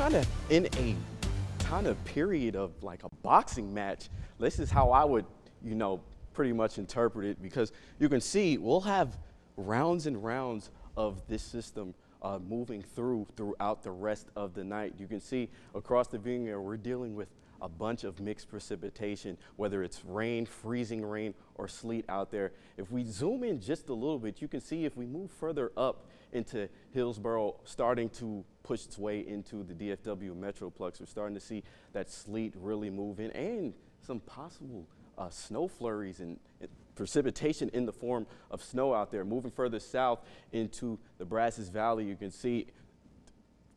kind of in a kind of period of like a boxing match. This is how I would, pretty much interpret it, because you can see we'll have rounds and rounds of this system moving throughout the rest of the night. You can see across the viewing area we're dealing with a bunch of mixed precipitation, whether it's rain, freezing rain, or sleet out there. If we zoom in just a little bit, you can see if we move further up into Hillsborough, starting to push its way into the DFW Metroplex, we're starting to see that sleet really move in, and some possible snow flurries and precipitation in the form of snow out there. Moving further south into the Brazos Valley, you can see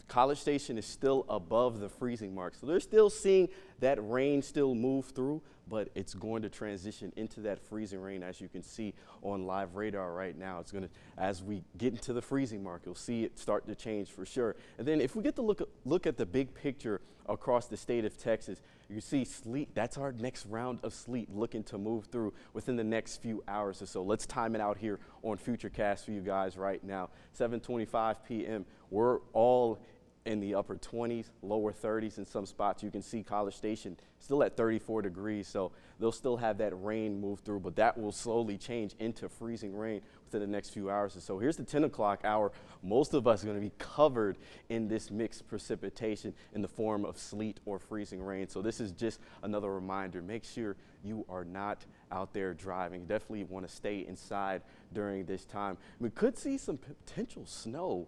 College Station is still above the freezing mark. So they're still seeing that rain still move through, but it's going to transition into that freezing rain, as you can see on live radar right now. It's going to, as we get into the freezing mark, you'll see it start to change for sure. And then if we get to look at the big picture across the state of Texas, you see sleet. That's our next round of sleet looking to move through within the next few hours or so. Let's time it out here on Futurecast for you guys right now. 7:25 p.m. We're all in the upper 20s, lower 30s in some spots. You can see College Station still at 34 degrees, so they'll still have that rain move through, but that will slowly change into freezing rain within the next few hours or so. Here's the 10 o'clock hour. Most of us are going to be covered in this mixed precipitation in the form of sleet or freezing rain. So this is just another reminder. Make sure you are not out there driving. You definitely want to stay inside during this time. We could see some potential snow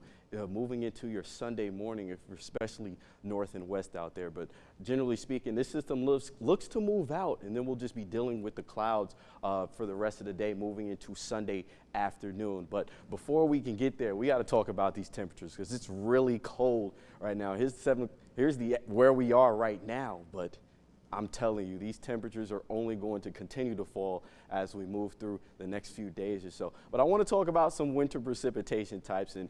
moving into your Sunday morning, if you're especially north and west out there. But generally speaking, this system looks to move out, and then we'll just be dealing with the clouds for the rest of the day, moving into Sunday afternoon. But before we can get there, we got to talk about these temperatures, because it's really cold right now. Here's where we are right now, but I'm telling you, these temperatures are only going to continue to fall as we move through the next few days or so. But I want to talk about some winter precipitation types and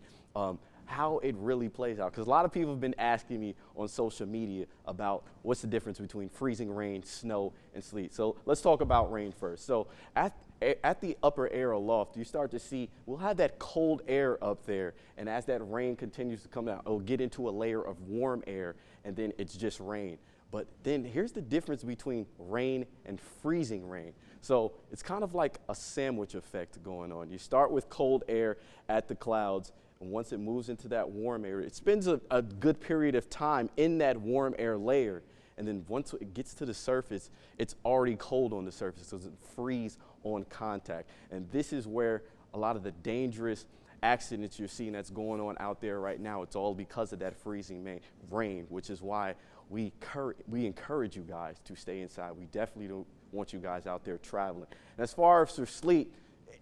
how it really plays out, because a lot of people have been asking me on social media about what's the difference between freezing rain, snow, and sleet. So let's talk about rain first. So at the upper air aloft, you start to see we'll have that cold air up there, and as that rain continues to come out, it'll get into a layer of warm air, and then it's just rain. But then here's the difference between rain and freezing rain. So it's kind of like a sandwich effect going on. You start with cold air at the clouds, and once it moves into that warm air, it spends a good period of time in that warm air layer. And then once it gets to the surface, it's already cold on the surface, so it doesn't freeze on contact. And this is where a lot of the dangerous accidents you're seeing that's going on out there right now, it's all because of that freezing rain, which is why we encourage you guys to stay inside. We definitely don't want you guys out there traveling. And as far as for sleet,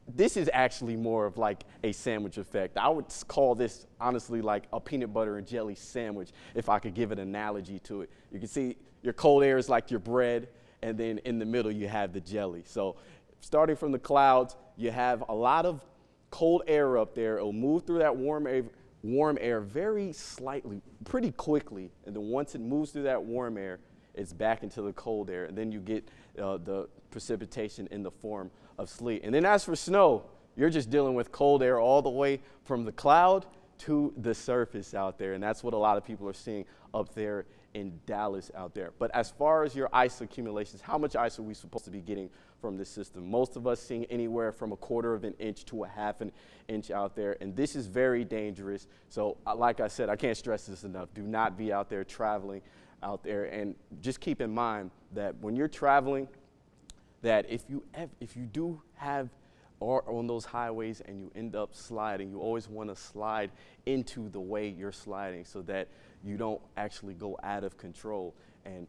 this is actually more of like a sandwich effect. I would call this honestly like a peanut butter and jelly sandwich, if I could give an analogy to it. You can see your cold air is like your bread, and then in the middle you have the jelly. So starting from the clouds, you have a lot of cold air up there. It'll move through that warm air very slightly, pretty quickly, and then once it moves through that warm air, it's back into the cold air, and then you get the precipitation in the form of sleet. And then as for snow, you're just dealing with cold air all the way from the cloud to the surface out there, and that's what a lot of people are seeing up there in Dallas out there. But as far as your ice accumulations, how much ice are we supposed to be getting from this system? Most of us seeing anywhere from 1/4 of an inch to 1/2 inch out there, and this is very dangerous. So like I said, I can't stress this enough. Do not be out there traveling out there, and just keep in mind that when you're traveling, that if you do have or on those highways and you end up sliding, you always want to slide into the way you're sliding so that you don't actually go out of control. And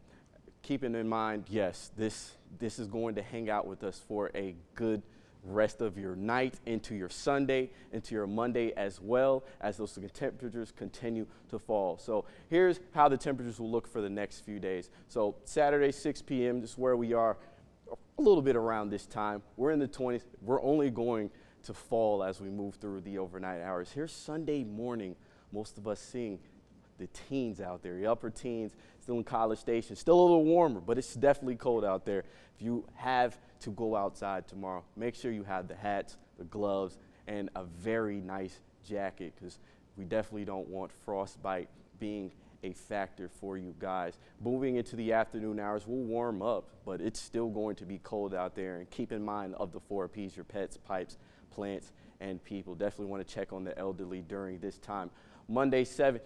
keeping in mind, yes, this is going to hang out with us for a good rest of your night, into your Sunday, into your Monday, as well as those temperatures continue to fall. So here's how the temperatures will look for the next few days. So Saturday, 6 p.m., this is where we are a little bit around this time. We're in the 20s. We're only going to fall as we move through the overnight hours. Here's Sunday morning, most of us seeing the teens out there, the upper teens, still in College Station, still a little warmer, but it's definitely cold out there. If you have to go outside tomorrow, make sure you have the hats, the gloves, and a very nice jacket, because we definitely don't want frostbite being a factor for you guys. Moving into the afternoon hours, we'll warm up, but it's still going to be cold out there. And keep in mind of the 4 Ps, your pets, pipes, plants, and people. Definitely want to check on the elderly during this time. Monday, 7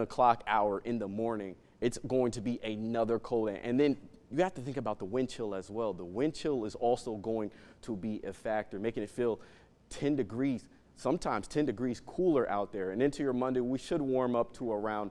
o'clock hour in the morning, it's going to be another cold. And then you have to think about the wind chill as well. The wind chill is also going to be a factor, making it feel 10 degrees, sometimes 10 degrees cooler out there. And into your Monday, we should warm up to around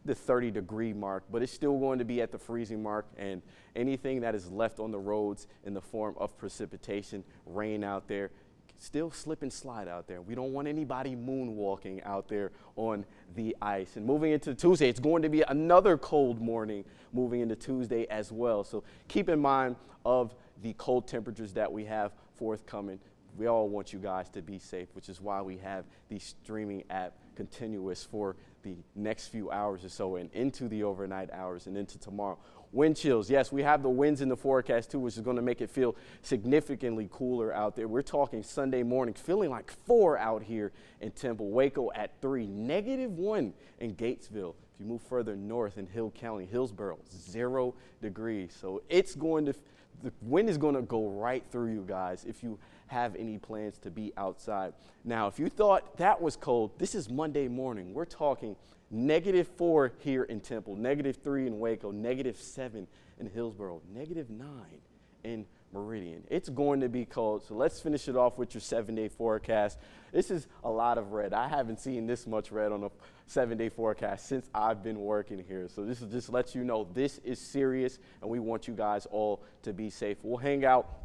the 30-degree mark, but it's still going to be at the freezing mark, and anything that is left on the roads in the form of precipitation, rain out there, still slip and slide out there. We don't want anybody moonwalking out there on the ice. And moving into Tuesday, it's going to be another cold morning moving into Tuesday as well. So keep in mind of the cold temperatures that we have forthcoming. We all want you guys to be safe, which is why we have the streaming app continuous for the next few hours or so and into the overnight hours and into tomorrow. Wind chills, yes, we have the winds in the forecast too, which is going to make it feel significantly cooler out there. We're talking Sunday morning, feeling like 4 out here in Temple, Waco at 3, -1 in Gatesville. If you move further north in Hill County, Hillsborough, 0 degrees. So it's going to, the wind is going to go right through you guys if you have any plans to be outside. Now, if you thought that was cold, this is Monday morning. We're talking -4 here in Temple, -3 in Waco, -7 in Hillsborough, -9 in Meridian. It's going to be cold, so let's finish it off with your 7-day forecast. This is a lot of red. I haven't seen this much red on a 7-day forecast since I've been working here. So this is just let you know this is serious, and we want you guys all to be safe. We'll hang out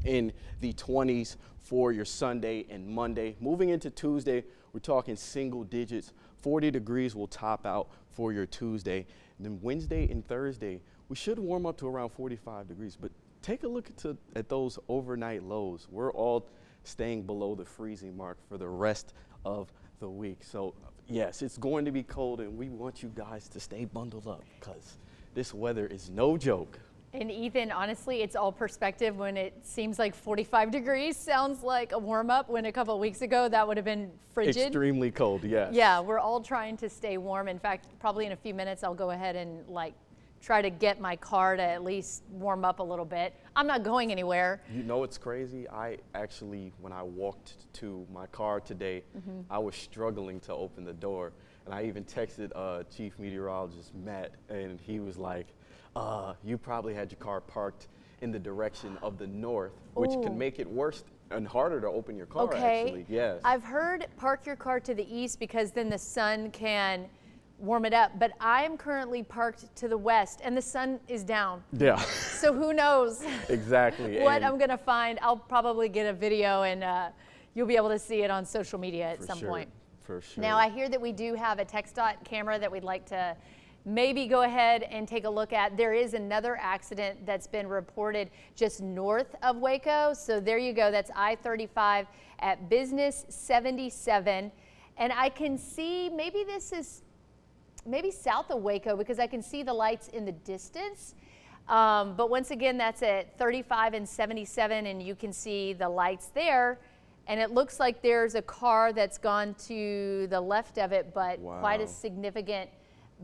in the 20s for your Sunday and Monday. Moving into Tuesday, we're talking single digits. 40 degrees will top out for your Tuesday. And then Wednesday and Thursday, we should warm up to around 45 degrees. But take a look at those overnight lows. We're all staying below the freezing mark for the rest of the week. So, yes, it's going to be cold, and we want you guys to stay bundled up because this weather is no joke. And Ethan, honestly, it's all perspective. When it seems like 45 degrees sounds like a warm up, when a couple of weeks ago that would have been frigid. Extremely cold, yes. Yeah, we're all trying to stay warm. In fact, probably in a few minutes, I'll go ahead and try to get my car to at least warm up a little bit. I'm not going anywhere. You know what's crazy? I actually, when I walked to my car today, I was struggling to open the door. And I even texted Chief Meteorologist Matt, and he was like, you probably had your car parked in the direction of the north, which can make it worse and harder to open your car, actually. Yes. I've heard park your car to the east because then the sun can warm it up, but I'm currently parked to the west and the sun is down. Yeah. So who knows exactly what I'm gonna find. I'll probably get a video and you'll be able to see it on social media at some point. For sure. Now I hear that we do have a TxDOT camera that we'd like to maybe go ahead and take a look at. There is another accident that's been reported just north of Waco. So there you go, that's I-35 at Business 77. And I can see, maybe this is south of Waco because I can see the lights in the distance. But once again, that's at 35 and 77 and you can see the lights there. And it looks like there's a car that's gone to the left of it, but quite a significant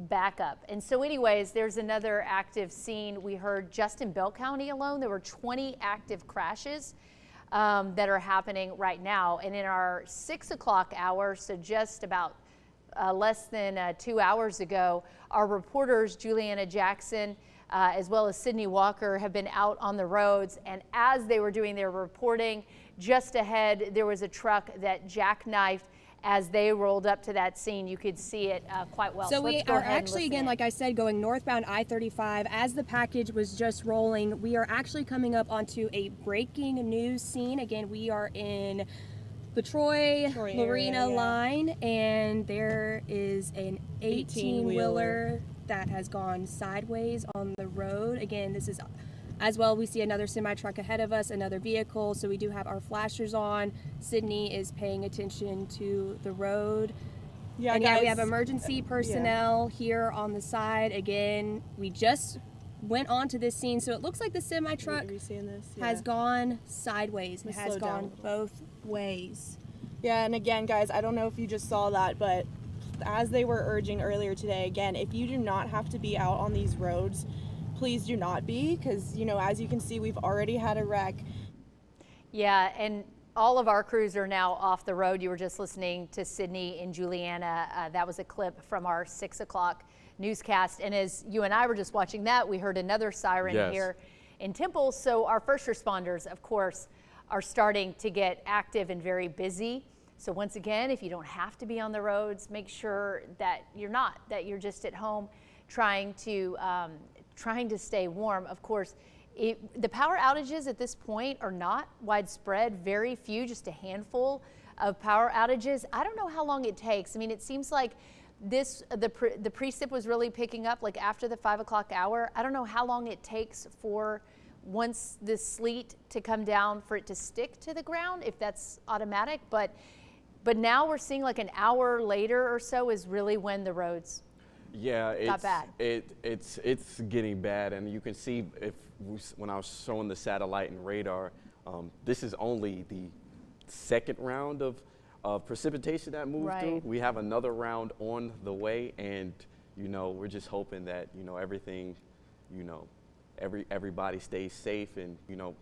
backup. And so anyways, there's another active scene. We heard just in Bell County alone, there were 20 active crashes that are happening right now. And in our 6 o'clock hour, so just about less than 2 hours ago, our reporters, Juliana Jackson, as well as Sydney Walker, have been out on the roads. And as they were doing their reporting, just ahead, there was a truck that jackknifed. As they rolled up to that scene, you could see it quite well. So we are actually, again, like I said, going northbound I-35. As the package was just rolling, we are actually coming up onto a breaking news scene. Again, we are in the Troy Marina line, and there is an 18-wheeler that has gone sideways on the road. Again, this is as well, we see another semi-truck ahead of us, another vehicle, so we do have our flashers on. Sydney is paying attention to the road. Yeah, and guys, we have emergency personnel here on the side. Again, we just went on to this scene, so it looks like the semi-truck has gone sideways. It has gone both ways. Yeah, and again, guys, I don't know if you just saw that, but as they were urging earlier today, again, if you do not have to be out on these roads, please do not be, because, you know, as you can see, we've already had a wreck. Yeah, and all of our crews are now off the road. You were just listening to Sydney and Juliana. That was a clip from our 6 o'clock newscast. And as you and I were just watching that, we heard another siren Yes. here in Temple. So our first responders, of course, are starting to get active and very busy. So once again, if you don't have to be on the roads, make sure that you're not, that you're just at home trying to stay warm. Of course, the power outages at this point are not widespread, very few, just a handful of power outages. I don't know how long it takes. I mean, it seems like the precip was really picking up like after the 5 o'clock hour. I don't know how long it takes for once the sleet to come down for it to stick to the ground, if that's automatic, but now we're seeing like an hour later or so is really when the roads got bad. It's getting bad, and you can see when I was showing the satellite and radar, this is only the second round of precipitation that moved through. We have another round on the way, and you know, we're just hoping that, you know, everything, you know, everybody stays safe, and you know,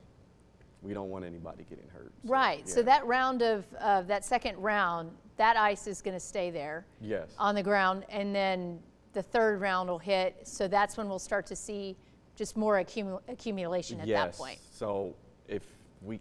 we don't want anybody getting hurt. So, right. yeah. So that round of that second round, that ice is going to stay there. Yes. On the ground, and then the third round will hit. So that's when we'll start to see just more accumulation at that point. So if the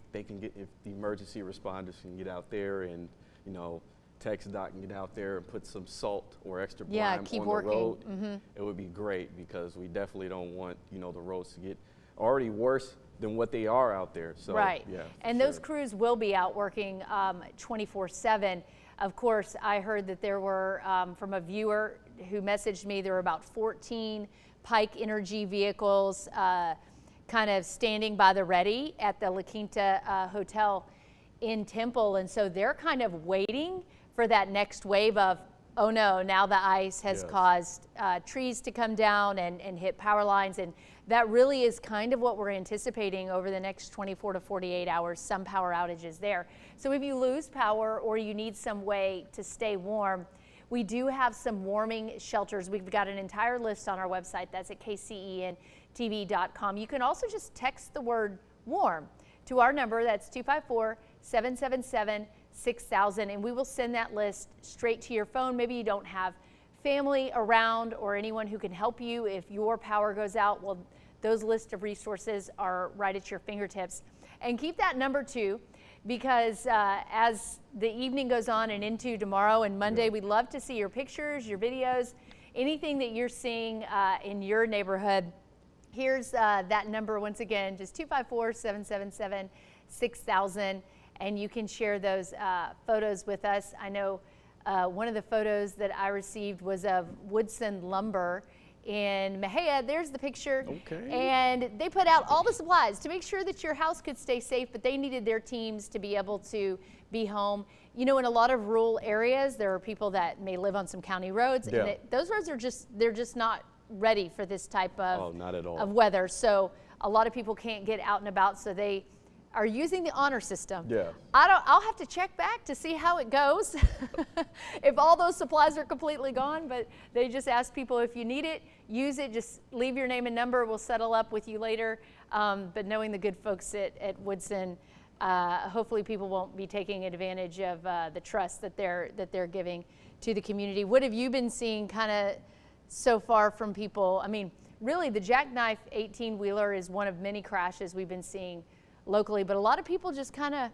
emergency responders can get out there, and you know, TxDOT can get out there and put some salt or extra brine keep on working. the road, it would be great, because we definitely don't want, you know, the roads to get already worse than what they are out there. So, right. Yeah, and those crews will be out working 24/7. Of course, I heard that there were, from a viewer who messaged me, there were about 14 Pike Energy vehicles kind of standing by the ready at the La Quinta Hotel in Temple. And so they're kind of waiting for that next wave of, oh no, now the ice has caused trees to come down and hit power lines. And that really is kind of what we're anticipating over the next 24 to 48 hours, some power outages there. So if you lose power or you need some way to stay warm, we do have some warming shelters. We've got an entire list on our website. That's at kcentv.com. You can also just text the word warm to our number. That's 254-777-6000, and we will send that list straight to your phone. Maybe you don't have family around or anyone who can help you if your power goes out. Well, those lists of resources are right at your fingertips. And keep that number too, because as the evening goes on and into tomorrow and Monday, we'd love to see your pictures, your videos, anything that you're seeing in your neighborhood. Here's that number once again, just 254-777-6000, and you can share those photos with us. I know one of the photos that I received was of Woodson Lumber in Mejia. There's the picture. Okay. And they put out all the supplies to make sure that your house could stay safe, but they needed their teams to be able to be home. You know, in a lot of rural areas, there are people that may live on some county roads, and those roads are they're just not ready for this type of, not at all. of weather. So a lot of people can't get out and about, so they are using the honor system. Yeah. I'll have to check back to see how it goes if all those supplies are completely gone, but they just ask people, if you need it, use it, just leave your name and number, we'll settle up with you later. But knowing the good folks at Woodson, hopefully people won't be taking advantage of the trust that they're giving to the community. What have you been seeing kind of so far from people? I mean, really the Jackknife 18-wheeler is one of many crashes we've been seeing locally, but a lot of people just kind of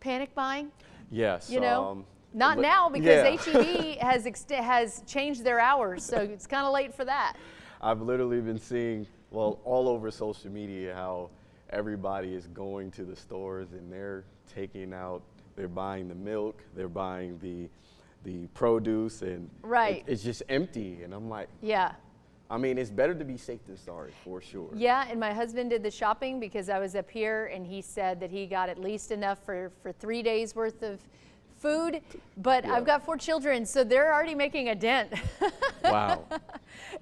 panic buying. Yes. You know, not now, because HEB has changed their hours, so it's kind of late for that. I've literally been seeing, well, all over social media, how everybody is going to the stores and they're buying the milk, they're buying the produce, and it's just empty. And I'm like, yeah. I mean, it's better to be safe than sorry, for sure. Yeah, and my husband did the shopping because I was up here, and he said that he got at least enough for 3 days worth of food, but I've got 4 children, so they're already making a dent. Wow.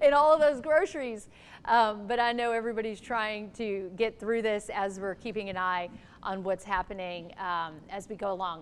In all of those groceries. But I know everybody's trying to get through this as we're keeping an eye on what's happening as we go along.